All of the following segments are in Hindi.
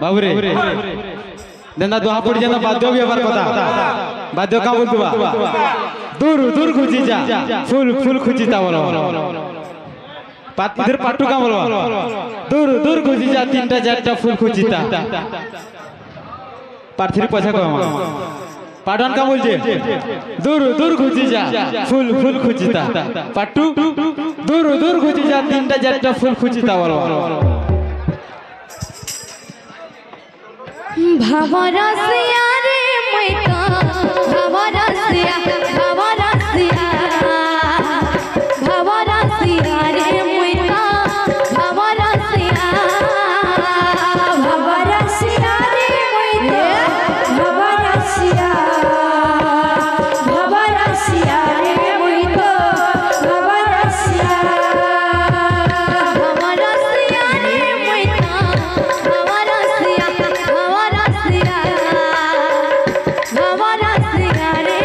बाबूरे देना दुहा पड़ जाना बाध्य भी हमारे पता बाध्य का बोल दुआ दूर दूर खुची जा फूल फूल खुची ता बोलो पात इधर पाटू का बोलो दूर दूर खुची जा तीनटा चारटा फूल खुची ता पार्थरी पैसा को पाटन का बोल जे दूर दूर खुची जा फूल फूल खुची ता पाटू दूर दूर खुची जा तीनटा चारटा फूल खुची ता बोलो भवरसिया रे मैका भवरसिया भवरसिया भवरसिया रे मैका भवरसिया भवरसिया रे मैका भवरसिया भवरसिया रे मैका भवरसिया भवरसिया रे मैका भवरसिया भवरसिया रे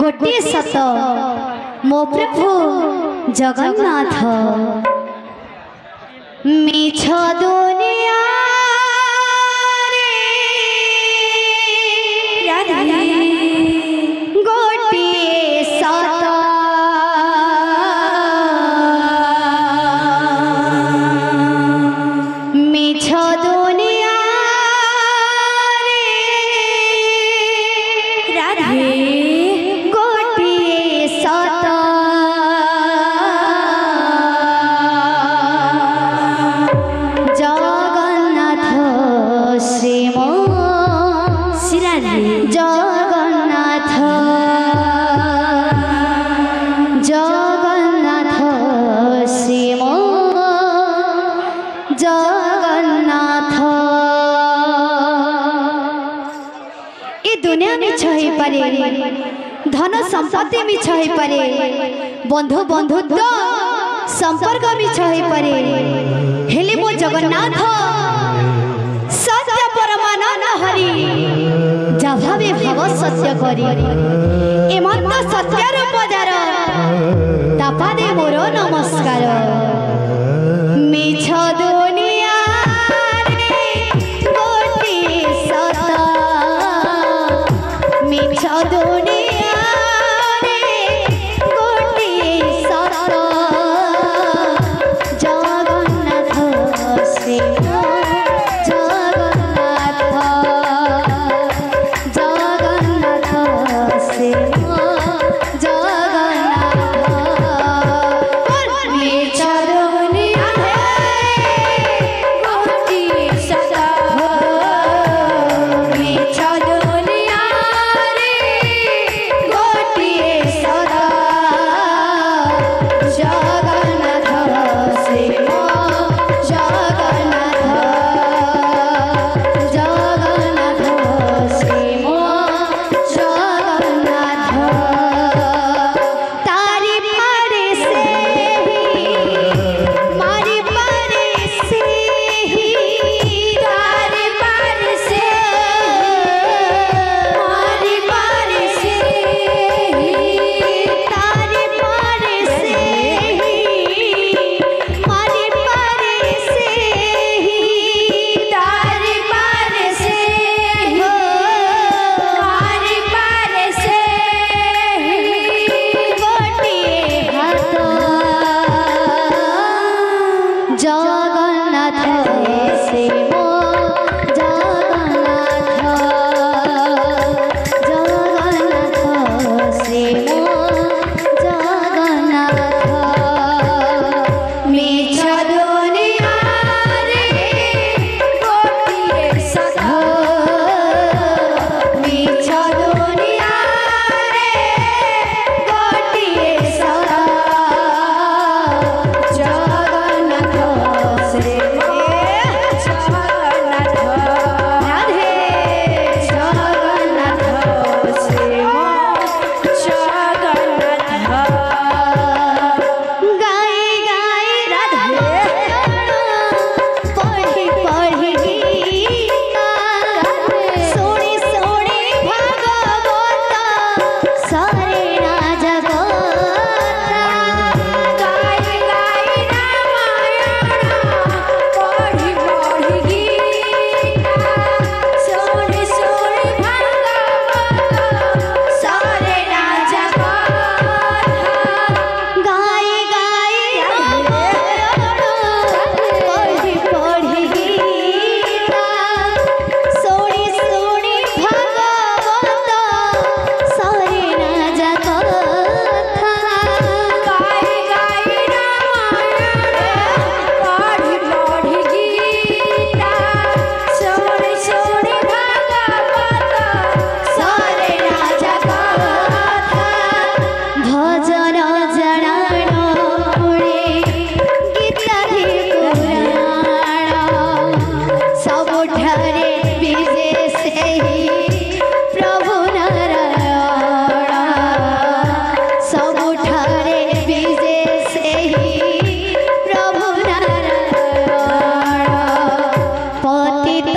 गोटे सत मो प्रभु जगन्नाथ मिछ दुनिया गोटे सत मिछ दुनिया गोटे सत जगन्नाथ श्रीम जगन्नाथ जगन्नाथ श्रीम जगन्नाथ ए दुनिया मिछ हो पारे धन संपत्ति मिछ हो पारे बंधु बंधुत्व संपर्क मिछ हो पारे हेले मो जगन्नाथ सत्य परमानंद हरि जभावे भाव सत्य करी एमंत सत्यर बजार तापा दे मोर नमस्कार मिछ दुनिया गोटे सत मिछ दुनिया गोटे सत जगन्नाथ श्री जगन्नाथ जगन्नाथ श्री जगन्नाथ मिछ दुनिया गोटे सत मिछ दुनिया गोटे सत जगन्नाथ श्री जगन्नाथ जगन्नाथ श्री जगन्नाथ तारी पारे से मारी पारे से तारी पारे से मारी पारे से तारी पारे से मारी पारे से तारी पारे से मारी पारे से गोटे हाथ जगन्नाथ से मो जगन्नाथ जगन्नाथ से मो जगन्नाथ मिछ दुनिया गोटे सत मिछ दुनिया गोटे सत जगन्नाथ श्री जगन्नाथ राधे जगन्नाथ श्री जगन्नाथ गाई गाई राधे पढ़ी पढ़ी गीता सुनी सुनी भागवत सारे जगत गाई गाई रामायण पढ़ी पढ़ी गीता सुनी सुनी भागवत सारे जगत गाई गाई रामायण पढ़ी पढ़ी गीता सुनी सुनी भागवत सारे जगत गाई गाई रामायण पढ़ी पढ़ी गीता सुनी सुनी भागवत सारे जगत भजन जनाण पुणे गीताधि पुराण सबुठारे विजे सेहि प्रभु नारायण सबुठारे विजे सेहि प्रभु नारायण पतित